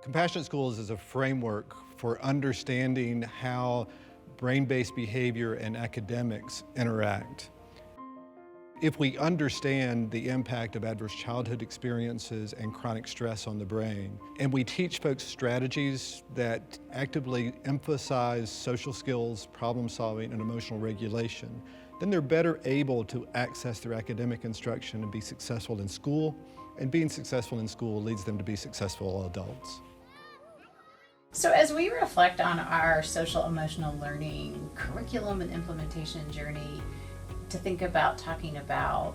Compassionate Schools is a framework for understanding how brain-based behavior and academics interact. If we understand the impact of adverse childhood experiences and chronic stress on the brain, and we teach folks strategies that actively emphasize social skills, problem solving, and emotional regulation, then they're better able to access their academic instruction and be successful in school. And being successful in school leads them to be successful adults. So as we reflect on our social emotional learning curriculum and implementation journey, to think about talking about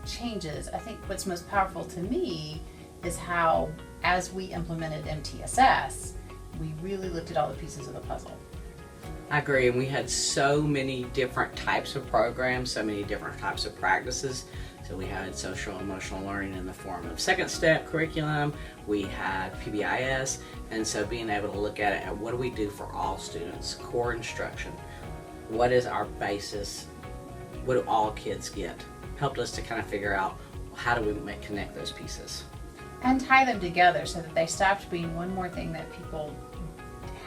changes, I think what's most powerful to me is how, as we implemented MTSS, we really looked at all the pieces of the puzzle. I agree, and we had so many different types of programs, so many different types of practices. So we had social emotional learning in the form of second step curriculum, we had PBIS, and so being able to look at it and what do we do for all students, core instruction, what is our basis, what do all kids get, helped us to kind of figure out how do we connect those pieces. And tie them together so that they stopped being one more thing that people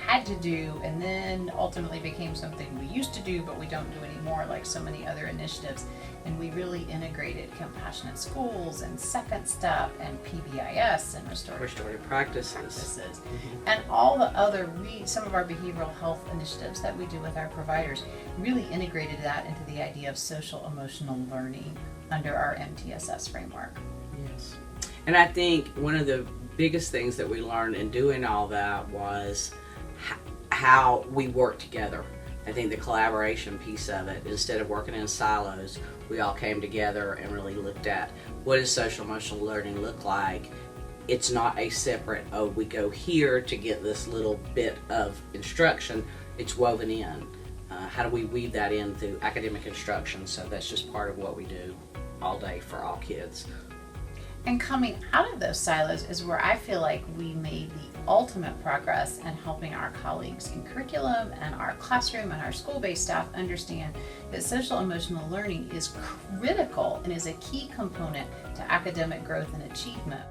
had to do and then ultimately became something we used to do but we don't do anymore, like so many other initiatives. And we really integrated compassionate schools and second step and PBIS and restorative practices. Mm-hmm. And all the other some of our behavioral health initiatives that we do with our providers really integrated that into the idea of social emotional learning under our MTSS framework. Yes. And I think one of the biggest things that we learned in doing all that was how we work together. I think the collaboration piece of it, instead of working in silos, we all came together and really looked at what does social emotional learning look like. It's not a separate, oh, we go here to get this little bit of instruction. It's woven in. How do we weave that in through academic instruction? So that's just part of what we do all day for all kids. And coming out of those silos is where I feel like we made the ultimate progress in helping our colleagues in curriculum and our classroom and our school-based staff understand that social emotional learning is critical and is a key component to academic growth and achievement.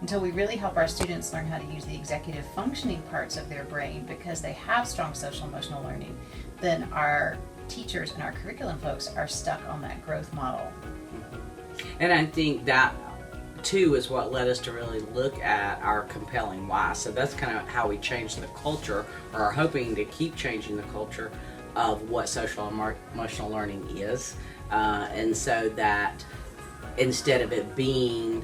Until we really help our students learn how to use the executive functioning parts of their brain because they have strong social emotional learning, then our teachers and our curriculum folks are stuck on that growth model. And I think that too is what led us to really look at our compelling why. So that's kind of how we changed the culture, or are hoping to keep changing the culture of what social emotional learning is. And so that instead of it being,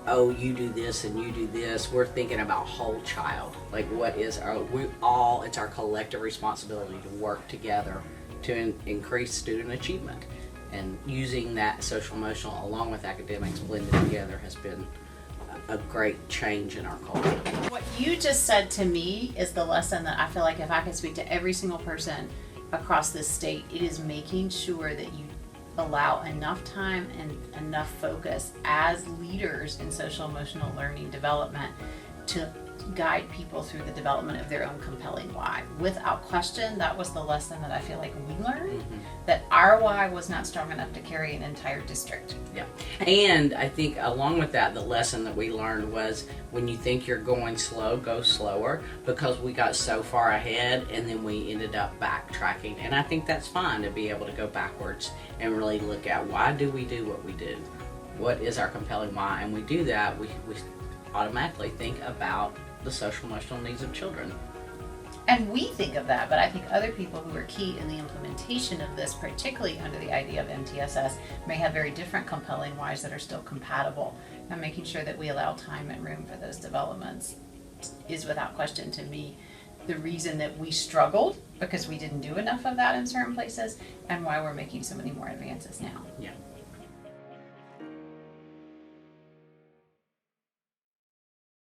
oh, you do this and you do this, we're thinking about whole child. Like what is it's our collective responsibility to work together to increase student achievement. And using that social emotional along with academics blended together has been a great change in our culture. What you just said to me is the lesson that I feel like if I could speak to every single person across this state, it is making sure that you allow enough time and enough focus as leaders in social emotional learning development to guide people through the development of their own compelling why. Without question, that was the lesson that I feel like we learned, that our why was not strong enough to carry an entire district. Yeah, and I think along with that, the lesson that we learned was when you think you're going slow, go slower, because we got so far ahead and then we ended up backtracking. And I think that's fine to be able to go backwards and really look at why do we do what we do? What is our compelling why? And we do that, we automatically think about the social emotional needs of children. And we think of that, but I think other people who are key in the implementation of this, particularly under the idea of MTSS, may have very different compelling whys that are still compatible. And making sure that we allow time and room for those developments is without question to me the reason that we struggled because we didn't do enough of that in certain places and why we're making so many more advances now. Yeah.